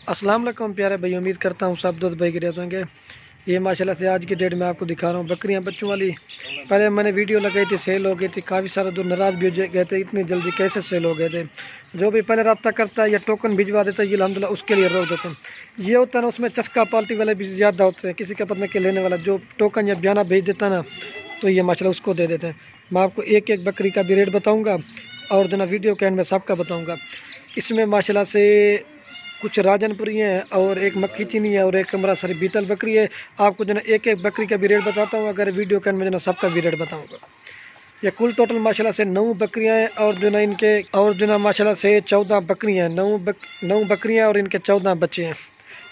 अस्सलाम वालेकुम प्यारे भाई, उम्मीद करता हूँ सब दोस्त भाई गिरे होंगे। ये माशाल्लाह से आज की डेट में आपको दिखा रहा हूँ बकरियाँ बच्चों वाली। पहले मैंने वीडियो लगाई थी, सेल हो गई थी, काफ़ी सारे दूर नाराज़ भी हो गए थे, इतनी जल्दी कैसे सेल हो गए थे। जो भी पहले रब्ता करता है या टोकन भिजवा देता है, ये अल्हम्दुलिल्लाह उसके लिए रोक देते हैं। ये होता है ना, उसमें चस्का पार्टी वाले भी ज़्यादा होते हैं, किसी का पता के लेने वाला जो टोकन या बयाना भेज देता ना, तो ये माशाल्लाह उसको दे देते हैं। मैं आपको एक एक बकरी का भी रेट बताऊँगा और जो ना वीडियो के एंड में सबका बताऊँगा। इसमें माशाल्लाह से कुछ राजनपुरी हैं और एक मक्खी चीनी है और एक कमरा सरी बीतल बकरी है। आपको जो ना एक एक बकरी का भी रेट बताता हूँ, अगर वीडियो के एंड में जो ना सबका भी रेट बताऊँगा। ये कुल टोटल माशाल्लाह से 9 बकरियाँ हैं और जो ना इनके और जो ना माशाल्लाह से 14 बकरियाँ हैं। 9 बकरियाँ और इनके 14 बच्चे हैं।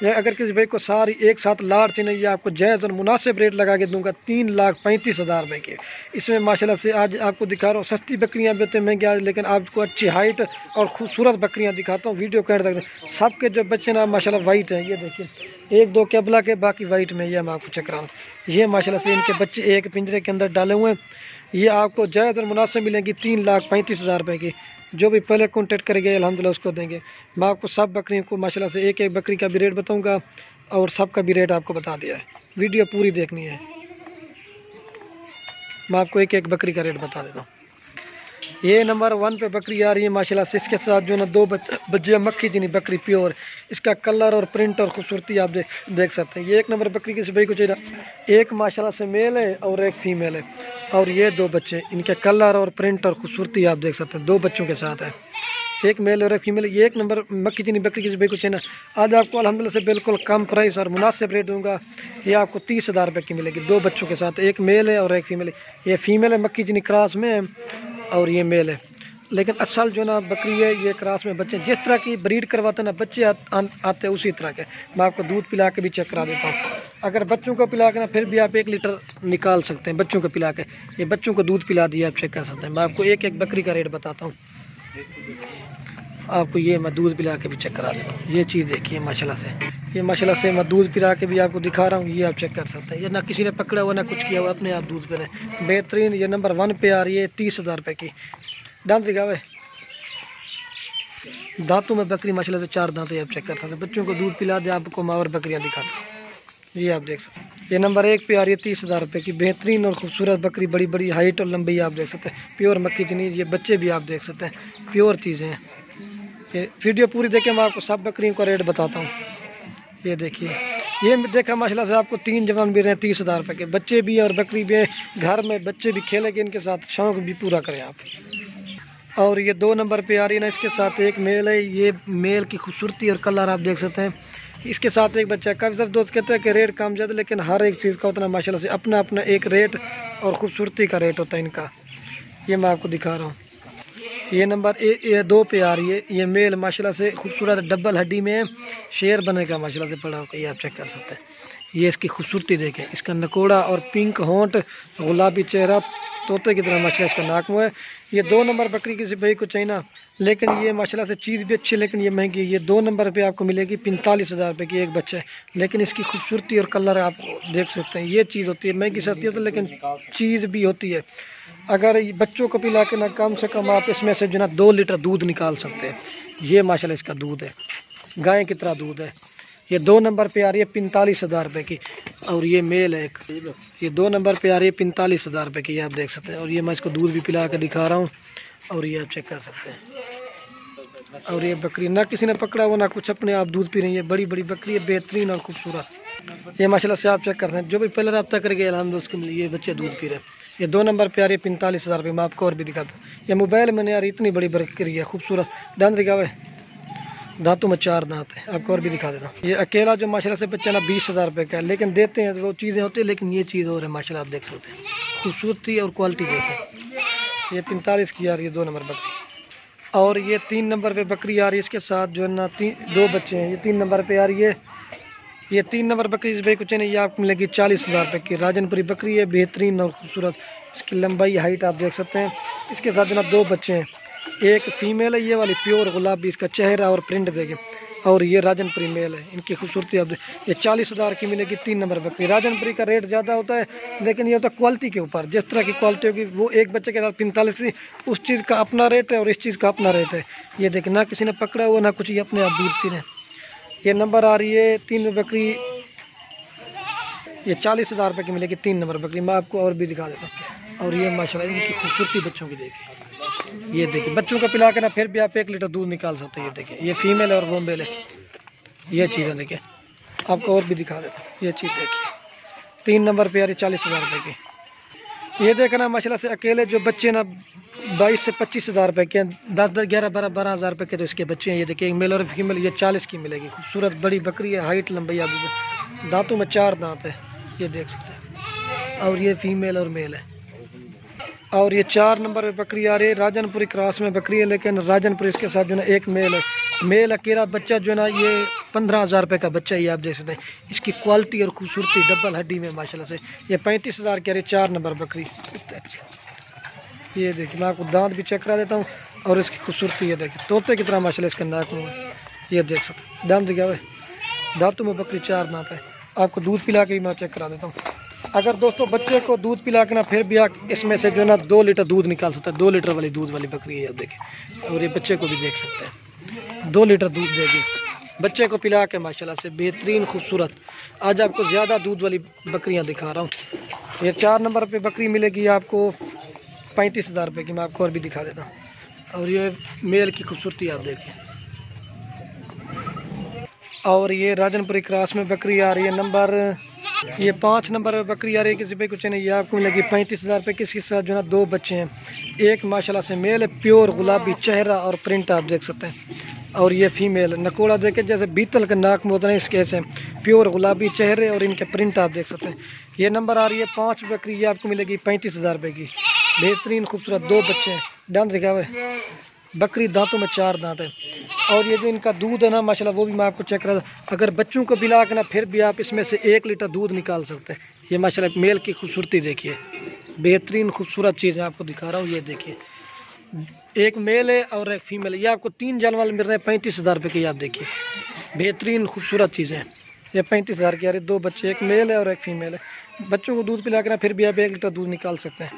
यह अगर किसी भाई को सारी एक साथ लाड़ थी नहीं, ये आपको जायज़ और मुनासिब रेट लगा के दूंगा 3,35,000 रुपये के। इसमें माशाल्लाह से आज आपको दिखा रहा हूँ, सस्ती बकरियाँ भी होती हैं महंगी आज, लेकिन आपको अच्छी हाइट और खूबसूरत बकरियाँ दिखाता हूँ। वीडियो कैंड तक सबके जो बच्चे ना माशाल्लाह वाइट हैं, ये देखिए 1-2 केबला के, बाकी वाइट में। ये मैं आपको चेक रहा हूँ, ये माशाल्लाह से इनके बच्चे एक पिंजरे के अंदर डाले हुए हैं। ये आपको जायज़ और मुनासिब मिलेंगी 3,35,000 रुपये की। जो भी पहले कॉन्टेक्ट करेंगे अल्हम्दुलिल्लाह उसको देंगे। मैं आपको सब बकरियों को माशाल्लाह से एक एक बकरी का भी रेट बताऊंगा और सबका भी रेट आपको बता दिया है। वीडियो पूरी देखनी है, मैं आपको एक एक बकरी का रेट बता देता हूँ। ये नंबर 1 पे बकरी आ रही है माशाल्लाह से, इसके साथ जो ना 2 बच्चे मक्खी चीनी बकरी प्योर। इसका कलर और प्रिंट और खूबसूरती आप देख सकते हैं। ये एक नंबर बकरी किसी भाई को चाहिए, एक माशाल्लाह से मेल है और एक फीमेल है। और ये 2 बच्चे, इनके कलर और प्रिंट और खूबसूरती आप देख सकते हैं, 2 बच्चों के साथ है, एक मेल और एक फीमेल। ये एक नंबर मक्खी चीनी बकरी किसी भाई को चाहिए ना, आज आपको अल्हम्दुलिल्लाह से बिल्कुल कम प्राइस और मुनासिब रेट दूंगा। ये आपको 30,000 रुपये की मिलेगी, 2 बच्चों के साथ, एक मेल है और एक फीमेल है। ये फीमेल है मक्खी चीनी क्रॉस में है और ये मेल है, लेकिन असल जो ना बकरी है ये क्रॉस में बच्चे जिस तरह की ब्रीड करवाते हैं ना बच्चे आते हैं उसी तरह के। मैं आपको दूध पिला के भी चेक करा देता हूँ। अगर बच्चों को पिला के ना फिर भी आप 1 लीटर निकाल सकते हैं बच्चों को पिला के। ये बच्चों को दूध पिला दिया, आप चेक कर सकते हैं। मैं आपको एक एक बकरी का रेट बताता हूँ, आपको ये मैं दूध पिला के भी चेक करा देता हूँ। ये चीज़ देखिए माशाल्लाह से, ये माशाल्लाह से मैं दूध पिला के भी आपको दिखा रहा हूँ, ये आप चेक कर सकते हैं। ये ना किसी ने पकड़ा हुआ ना कुछ किया हुआ, अपने आप दूध पिला बेहतरीन। ये नंबर 1 पे आ रही है 30,000 रुपये की। दांत दिखावे, दांतों में बकरी माशाल्लाह से 4 दांत, आप चेक कर सकते हैं। बच्चों को दूध पिला दे, आपको मैं और बकरियाँ दिखाता हूँ, ये आप देख सकते हैं। ये नंबर 1 पे आ रही है 30,000 रुपये की, बेहतरीन और खूबसूरत बकरी, बड़ी बड़ी हाइट और लंबाई आप देख सकते हैं। प्योर मक्खी चीनी, ये बच्चे भी आप देख सकते हैं, प्योर चीज़ें हैं। ये वीडियो पूरी देखें, मैं आपको सब बकरियों का रेट बताता हूँ। ये देखिए, ये देखा माशाल्लाह से आपको 3 जवान भी रहे 30,000 रुपये के, बच्चे भी और बकरी भी हैं। घर में बच्चे भी खेलेंगे इनके साथ, शौक भी पूरा करें आप। और ये 2 नंबर पे आ रही है ना, इसके साथ एक मेल है। ये मेल की खूबसूरती और कलर आप देख सकते हैं। इसके साथ एक बच्चा है। काफ़ी सारे दोस्त कहते हैं कि रेट कम ज़्यादा, लेकिन हर एक चीज़ का उतना माशाल्लाह से अपना अपना एक रेट और ख़ूबसूरती का रेट होता है इनका। ये मैं आपको दिखा रहा हूँ। ये नंबर 2 पे आ रही है। ये मेल माशाल्लाह से खूबसूरत डबल हड्डी में शेर बने का माशाल्लाह से पड़ा होगा, ये आप चेक कर सकते हैं। ये इसकी खूबसूरती देखें, इसका नकोड़ा और पिंक होंठ, गुलाबी चेहरा, तोते की तरह माशाल्लाह इसका नाक मुँह है। ये 2 नंबर बकरी किसी भाई को चाहिए ना, लेकिन ये माशाल्लाह से चीज़ भी अच्छी, लेकिन ये महंगी है। ये 2 नंबर पे आपको मिलेगी 45,000 रुपये की, एक बच्चा है, लेकिन इसकी खूबसूरती और कलर आप देख सकते हैं। ये चीज़ होती है महंगी सस्ती होती है, लेकिन चीज़ भी होती है। अगर बच्चों को पिला के ना कम से कम आप इसमें से जो ना 2 लीटर दूध निकाल सकते हैं। ये माशाल्लाह इसका दूध है, गाय की तरह दूध है। ये 2 नंबर पे आ रही है 45,000 रुपये की, और ये मेल है एक। ये 2 नंबर पे आ रही है 45,000 रुपये की, ये आप देख सकते हैं। और ये मैं इसको दूध भी पिला के दिखा रहा हूँ, और ये आप चेक कर सकते हैं। और ये बकरी ना किसी ने पकड़ा हुआ ना कुछ, अपने आप दूध पी रही है, बड़ी बड़ी बकरी है, बेहतरीन और खूबसूरत। ये माशाल्लाह से आप चेक कर सकते हैं। जो भी पहले रब्ता करके अल्हम्दुलिल्लाह उसके लिए बच्चे दूध पी रहे हैं। ये 2 नंबर पे आ रही है 45,000 रुपये। मैं आपको और भी दिखाता हूँ। ये मोबाइल में नहीं आ रही, इतनी बड़ी बकरी है, खूबसूरत। दांत दिखावे, दांतों में 4 दांत है। आपको और भी दिखा देता हूँ। ये अकेला जो माशाल्लाह से बच्चा ना 20,000 रुपये का है, लेकिन देते हैं वो चीज़ें होती है, लेकिन ये चीज़ और है माशाल्लाह, आप देख सकते हैं। खूबसूरती और क्वालिटी देखें। ये 45 की आ रही है 2 नंबर बकरी। और ये 3 नंबर पे बकरी आ रही है, इसके साथ जो है ना 2 बच्चे हैं। ये 3 नंबर पे आ रही है। ये 3 नंबर बकरी इस भाई कुछ नहीं, ये आपको मिलेगी 40,000 रुपये की। राजनपुरी बकरी है, बेहतरीन और खूबसूरत। इसकी लंबाई हाइट आप देख सकते हैं। इसके साथ जो ना 2 बच्चे हैं, एक फीमेल है ये वाली प्योर गुलाबी, इसका चेहरा और प्रिंट देखें। और ये राजनपुरी मेल है, इनकी खूबसूरती अब ये 40,000 की मिलेगी 3 नंबर बकरी। राजनपुरी का रेट ज़्यादा होता है, लेकिन ये होता है क्वालिटी के ऊपर, जिस तरह की क्वालिटी होगी वो एक बच्चे के साथ 45 थी, उस चीज़ का अपना रेट है और इस चीज़ का अपना रेट है। ये देखिए ना किसी ने पकड़ा हुआ ना कुछ, ये अपने आप दूध पी रहे हैं। ये नंबर आ रही है 3 बकरी, ये 40,000 रुपये की मिलेगी 3 नंबर बकरी। मैं आपको और भी दिखा देता हूँ। और ये माशाल्लाह इनकी खूबसूरती बच्चों की देखिए, ये देखिए बच्चों को पिला के ना फिर भी आप 1 लीटर दूध निकाल सकते हैं। ये देखिए ये फीमेल है और वो मेल है। ये चीज़ें देखिए आपको और भी दिखा देता हूँ। ये चीज़ देखिए 3 नंबर पे आ रही 40,000 रुपये की। ये देखना माशाल्लाह से अकेले जो बच्चे ना 22 से 25,000 रुपये के, 10, 11, 12,000 रुपये के तो इसके बच्चे हैं। ये देखिए एक मेल और फीमेल, ये 40 की मिलेगी। खूबसूरत बड़ी बकरी है, हाइट लंबाई, आप दांतों में 4 दांत है, ये देख सकते हैं। और ये फीमेल और मेल है। और ये 4 नंबर पे बकरी आ रही है, राजनपुरी क्रॉस में बकरी है, लेकिन राजनपुरी इसके साथ जो है एक मेल है। मेल अकेला बच्चा जो है ना ये 15,000 रुपये का बच्चा, ये आप देख सकते हैं। इसकी क्वालिटी और खूबसूरती डबल हड्डी में माशाल्लाह से। ये 35,000 की आ रही 4 नंबर बकरी। ये देखिए मैं आपको दांत भी चेक करा देता हूँ और इसकी खूबसूरती ये देखिए, तोते की तरह माशाल्लाह इसका नाक मुँह है। ये देख सकते हैं दांत दिखा हुआ है, दांतों में बकरी 4 दांत है। आपको दूध पिला के भी मैं चेक करा देता हूँ। अगर दोस्तों बच्चे को दूध पिला के ना फिर भी आप इसमें से जो है ना 2 लीटर दूध निकाल सकते हैं। 2 लीटर वाली दूध वाली बकरी है, आप देखिए। और ये बच्चे को भी देख सकते हैं, 2 लीटर दूध देगी बच्चे को पिला के माशाल्लाह से, बेहतरीन खूबसूरत। आज आपको ज़्यादा दूध वाली बकरियां दिखा रहा हूँ। ये 4 नंबर पे बकरी मिलेगी आपको 35,000 रुपये की। मैं आपको और भी दिखा देता हूँ। और ये मेल की खूबसूरती आप देखिए। और ये राजनपुरी क्रॉस में बकरी आ रही है नंबर, ये 5 नंबर में बकरी आ रही है किसी पे कुछ नहीं। ये आपको मिलेगी 35,000 रुपये। किसके साथ जो है ना 2 बच्चे हैं, एक माशाल्लाह से मेल है, प्योर गुलाबी चेहरा और प्रिंट आप देख सकते हैं। और ये फीमेल नकोड़ा देखे जैसे बीतल का नाक में होता है, इसके से प्योर गुलाबी चेहरे और इनके प्रिंट आप देख सकते हैं। ये नंबर आ रही है 5 बकरी, ये आपको मिलेगी 35,000 रुपये की। बेहतरीन खूबसूरत 2 बच्चे हैं, दांत दिखा हुए, बकरी दांतों में 4 दांत है। और ये जो इनका दूध है ना माशाल्लाह वो भी मैं आपको चेक करा, अगर बच्चों को पिला के ना फिर भी आप इसमें से 1 लीटर दूध निकाल सकते हैं। ये माशाल्लाह मेल की खूबसूरती देखिए, बेहतरीन खूबसूरत चीज़ है आपको दिखा रहा हूँ। ये देखिए एक मेल है और एक फीमेल है। ये आपको 3 जानवर मिल रहे हैं 35,000 रुपये की। आप देखिए बेहतरीन खूबसूरत चीज़ें हैं। ये 35,000 की आ रही, 2 बच्चे, एक मेल है और एक फीमेल है। बच्चों को दूध पिला के ना फिर भी आप 1 लीटर दूध निकाल सकते हैं।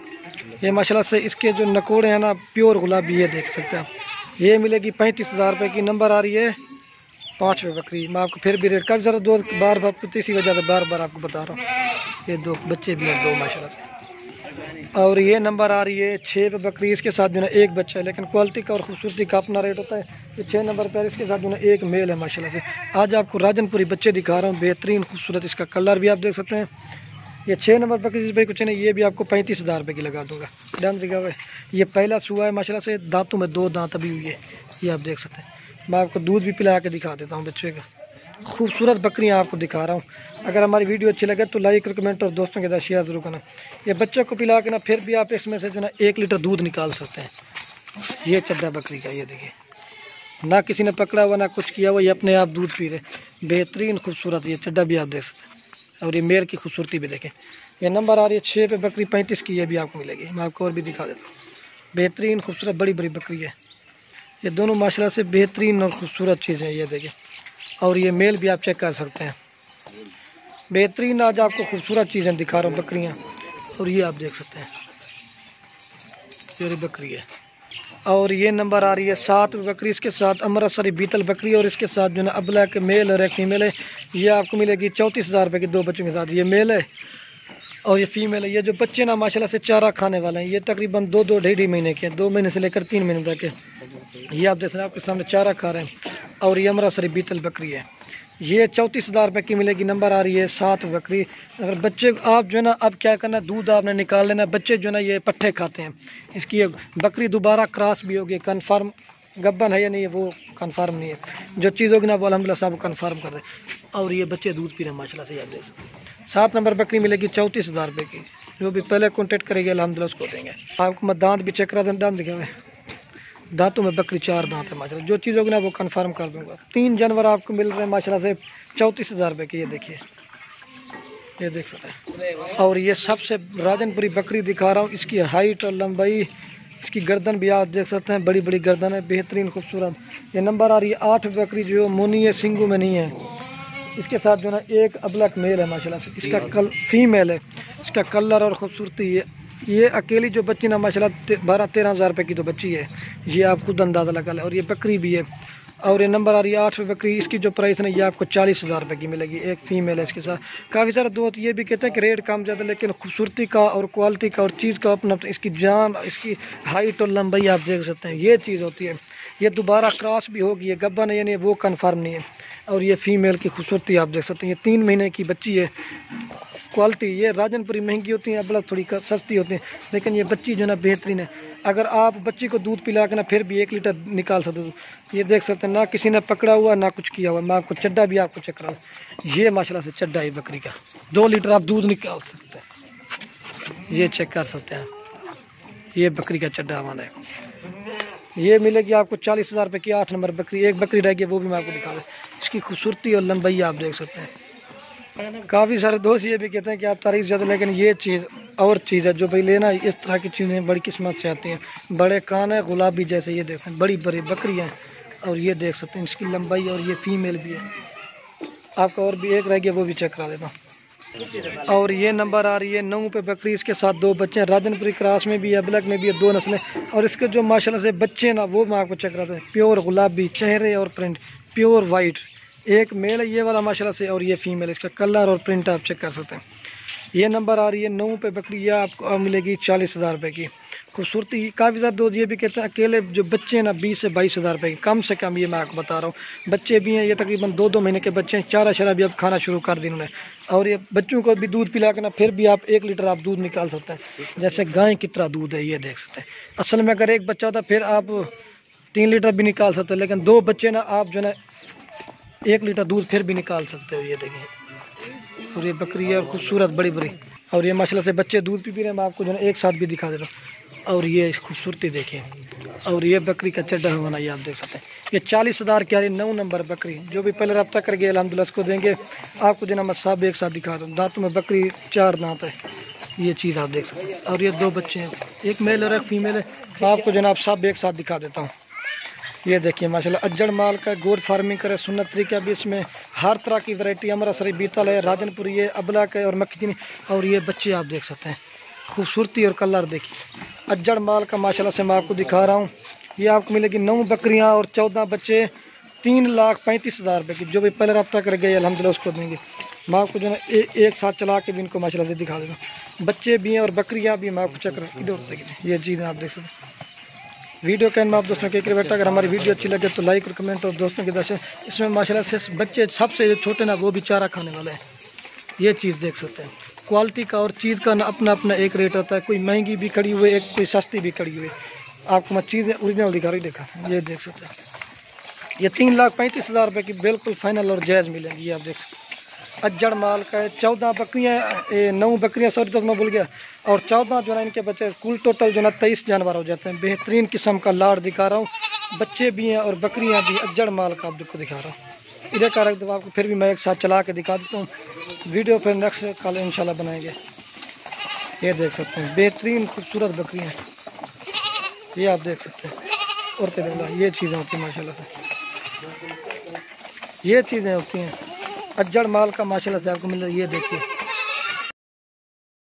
ये माशाल्लाह से इसके जो नकोड़े हैं ना प्योर गुलाबी, ये देख सकते हैं आप। ये मिलेगी 35,000 रुपये की। नंबर आ रही है 5 बकरी। मैं आपको फिर भी रेट कर ज़रा दो बार इसी वजह से बार आपको बता रहा हूँ। ये 2 बच्चे भी हैं, 2 माशाल्लाह से। और ये नंबर आ रही है 6 पे बकरी, इसके साथ जो है 1 बच्चा है, लेकिन क्वालिटी का और खूबसूरती का अपना रेट होता है। ये 6 नंबर पर, इसके साथ जो है 1 मेल है माशाल्लाह से। आज आपको राजनपुरी बच्चे दिखा रहा हूँ, बेहतरीन खूबसूरत, इसका कलर भी आप देख सकते हैं। ये 6 नंबर बकरी जिस भाई कुछ नहीं, ये भी आपको 35,000 रुपये की लगा दूंगा। डन दिखा हुआ है। ये पहला सुआ है माशाल्लाह से, दांतों में 2 दांत अभी हुई है, ये आप देख सकते हैं। मैं आपको दूध भी पिला के दिखा देता हूँ बच्चे का। खूबसूरत बकरियां आपको दिखा रहा हूँ। अगर हमारी वीडियो अच्छी लगे तो लाइक, कमेंट और दोस्तों के साथ शेयर जरूर करना। ये बच्चों को पिला के ना फिर भी आप इसमें से जो ना 1 लीटर दूध निकाल सकते हैं। ये चड्डा बकरी का, ये देखिए ना किसी ने पकड़ा हुआ ना कुछ किया हुआ, ये अपने आप दूध पी रहे। बेहतरीन खूबसूरत ये चड्डा भी आप देख सकते हैं। और ये मेल की खूबसूरती भी देखें। ये नंबर आ रही है 6 पे बकरी 35 की, ये भी आपको मिलेगी। मैं आपको और भी दिखा देता हूँ। बेहतरीन खूबसूरत बड़ी बड़ी बकरी है। ये दोनों माशाल्लाह से बेहतरीन और खूबसूरत चीज़ें, ये देखिए। और ये मेल भी आप चेक कर सकते हैं। बेहतरीन आज आपको खूबसूरत चीज़ें दिखा रहा हूँ बकरियाँ। और ये आप देख सकते हैं, ये बकरी है। और ये नंबर आ रही है 7 बकरी, इसके साथ अमृतसरी बीतल बकरी और इसके साथ जो है ना अबला के मेल और एक फीमेल है। ये आपको मिलेगी 34,000 रुपये की 2 बच्चों के साथ। ये मेल है और ये फीमेल है। ये जो बच्चे ना माशाल्लाह से चारा खाने वाले हैं, ये तकरीबन 2 ढाई महीने के, 2 महीने से लेकर 3 महीने तक के। ये आप देख रहे हैं आपके सामने चारा खा रहे हैं। और ये अमृतसरी बीतल बकरी है। ये 34,000 रुपये की मिलेगी। नंबर आ रही है 7 बकरी। अगर बच्चे आप जो है ना अब क्या करना, दूध आपने निकाल लेना। बच्चे जो है ना ये पट्ठे खाते हैं। इसकी बकरी दोबारा क्रॉस भी होगी, कन्फर्म गब्बन है या नहीं वो कन्फर्म नहीं है। जो चीज़ होगी ना वो अल्हम्दुलिल्लाह साहब कन्फर्म कर रहे। और ये बच्चे दूध पी रहे हैं माशाल्लाह से, आप देख सकते हैं। 7 नंबर बकरी मिलेगी 34,000 रुपये की। जो भी पहले कॉन्टेक्ट करेगी अल्हम्दुलिल्लाह उसको देंगे। आपको मैं दांत भी चेक करा दूँ, दांत दिखे हुए दांतों में बकरी 4 दांत है माशाल्लाह। जो चीज़ होगी ना वो कंफर्म कर दूंगा। 3 जानवर आपको मिल रहे हैं माशाल्लाह से 34,000 रुपये की। ये देखिए, ये देख सकते हैं। और ये सबसे राजनपुरी बकरी दिखा रहा हूँ। इसकी हाइट और लंबाई इसकी गर्दन भी आप देख सकते हैं, बड़ी बड़ी गर्दन है, बेहतरीन खूबसूरत। ये नंबर आ रही है 8 बकरी जो मुनी है, सिंगू में नहीं है। इसके साथ जो ना एक अबलक मेल है माशाल्लाह से, इसका कल फीमेल है। इसका कलर और ख़ूबसूरती ये अकेली जो बच्ची ना माशाल्लाह 12-13 हज़ार रुपये की तो बच्ची है, ये आप खुद अंदाज़ा लगा लें। और ये बकरी भी है, और ये नंबर आ रही है 8 बकरी। इसकी जो प्राइस है ये आपको 40 हज़ार रुपये की मिलेगी। एक फ़ीमेल है इसके साथ। काफ़ी सारे दोस्त ये भी कहते हैं कि रेट कम ज़्यादा, लेकिन खूबसूरती का और क्वालिटी का और चीज़ का अपना, इसकी जान, इसकी हाइट और लंबाई आप देख सकते हैं, ये चीज़ होती है। ये दोबारा क्रॉस भी होगी, ये गब्बन है यानी वो कन्फर्म नहीं है। और ये फ़ीमेल की खूबसूरती आप देख सकते हैं, ये 3 महीने की बच्ची है। क्वालिटी ये राजनपुरी महंगी होती हैं, अबलग थोड़ी सस्ती होती हैं, लेकिन ये बच्ची जो है ना बेहतरीन है। अगर आप बच्ची को दूध पिला के ना फिर भी 1 लीटर निकाल सकते हो। ये देख सकते हैं, ना किसी ने पकड़ा हुआ ना कुछ किया हुआ। मैं आपको चड्डा भी आपको चेक करा, ये माशाल्लाह से चड्डा है बकरी का, 2 लीटर आप दूध निकाल सकते हैं। ये चेक कर सकते हैं, ये बकरी का चड्डा हमारा है। ये मिलेगी आपको 40 हज़ार रुपये की 8 नंबर बकरी। एक बकरी रहेगी, वो भी मैं आपको दिखा दूँ। इसकी खूबसूरती और लंबाई आप देख सकते हैं। काफ़ी सारे दोस्त ये भी कहते हैं कि आप तारीफ ज़्यादा, लेकिन ये चीज़ और चीज़ है जो भाई लेना, इस तरह की चीज़ें बड़ी किस्मत से आती हैं। बड़े कान है गुलाबी जैसे, ये देखें बड़ी बड़ी बकरी हैं। और ये देख सकते हैं इसकी लंबाई, और ये फीमेल भी है। आपका और भी एक रह गया, वो भी चेक करा देता हूँ। और ये नंबर आ रही है 9 पे बकरी। इसके साथ 2 बच्चे हैं, राजनपुरी क्रॉस में भी है, अबलग में भी है, 2 नस्लें। और इसके जो माशाल्लाह से बच्चे ना, वो मैं आपको चेक कराता हूँ। प्योर गुलाबी चेहरे और प्रिंट, प्योर वाइट। एक मेल है ये वाला माशाल्लाह से, और ये फीमेल। इसका कलर और प्रिंट आप चेक कर सकते हैं। ये नंबर आ रही है 9 पे बकरी। यह आपको मिलेगी 40 हज़ार रुपये की। खूबसूरती काफ़ी ज़्यादा दोस्त ये भी कहते हैं अकेले जो बच्चे हैं ना 20 से 22 हज़ार रुपये की, कम से कम। ये मैं आपको बता रहा हूँ, बच्चे भी हैं, ये तकरीबन 2-2 महीने के बच्चे हैं। चारा शरा भी अब खाना शुरू कर दी उन्होंने। और ये बच्चों को भी दूध पिला के ना फिर भी आप 1 लीटर आप दूध निकाल सकते हैं, जैसे गाय की तरह दूध है, ये देख सकते हैं। असल में अगर एक बच्चा होता फिर आप 3 लीटर भी निकाल सकते हैं, लेकिन 2 बच्चे ना आप जो है 1 लीटर दूध फिर भी निकाल सकते हो। ये देखिए, और ये बकरी है खूबसूरत बड़ी बड़ी। और ये माशाल्लाह से बच्चे दूध भी पी रहे हैं, मैं आपको जो है एक साथ भी दिखा दे रहा हूँ। और ये खूबसूरती देखिए, और ये बकरी का चड्डा होना ये आप देख सकते हैं। ये 40 हज़ार की आ रही 9 नंबर बकरी। जो भी पहले रब्ता कर गए अल्हम्दुलिल्लाह उसको देंगे। आपको जो ना मैं सब एक साथ दिखा दूँ। दांतों में बकरी 4 दांत है, ये चीज़ आप देख सकते हैं। और ये 2 बच्चे हैं, एक मेल और एक फीमेल है। आपको जनाब सब एक साथ दिखा देता हूँ। ये देखिए माशाल्लाह अज्जड़ माल का, गोर फार्मिंग करे, सुन्नत तरीका भी इसमें, हर तरह की वैरायटी। अमृतसरी बीतल है, राजनपुरी है, अबलक है और मक्खी। और ये बच्चे आप देख सकते हैं, खूबसूरती और कलर देखिए। अज्जड़ माल का माशाल्लाह से मैं आपको दिखा रहा हूँ। ये आपको मिलेगी 9 बकरियाँ और 14 बच्चे, 3,35,000 रुपये की। जो भी पहले रब्ता कर गए अल्हम्दुलिल्लाह उसको देंगे। मैं आपको जो है एक साथ चला के भी इनको माशाल्लाह से दिखा देता। बच्चे भी हैं और बकरियाँ भी। मैं आपको चेक इधर ये चीज़ें आप देख सकते हैं। वीडियो के आप दोस्तों के बेटा, अगर हमारी वीडियो अच्छी लगे तो लाइक और कमेंट और दोस्तों के दर्शन। इसमें माशाल्लाह से बच्चे सबसे छोटे ना वो भी चारा खाने वाले हैं। ये चीज़ देख सकते हैं। क्वालिटी का और चीज़ का ना अपना अपना एक रेट होता है, कोई महंगी भी खड़ी हुई है, एक कोई सस्ती भी खड़ी हुई है। आपको मैं चीज़ें ओरिजिनल दिखा रही, देखा ये देख सकते हैं। ये 3,35,000 रुपये की बिल्कुल फाइनल और जायज़ मिलेंगी। ये आप देख सकते हैं। अज्जड़ माल का है, 14 बकरियाँ, 9 बकरियाँ, सॉरी तो मैं भूल गया। और 14 जो है इनके बच्चे, कुल टोटल जो है 23 जानवर हो जाते हैं। बेहतरीन किस्म का लाड़ दिखा रहा हूँ, बच्चे भी हैं और बकरियाँ भी। अज्जड़ माल का आपको दिखा रहा हूँ। इधर का रख दो, आपको फिर भी मैं एक साथ चला के दिखा देता हूँ। वीडियो फिर नेक्स्ट कल इंशाल्लाह बनाएंगे। ये देख सकते हैं, बेहतरीन खूबसूरत बकरियाँ, ये आप देख सकते हैं। और क्या ये चीज़ें होती हैं माशाल्लाह से, ये चीज़ें होती हैं। अज्जड़ माल का माशाल्लाह से आपको मिल रहा है। ये देखिए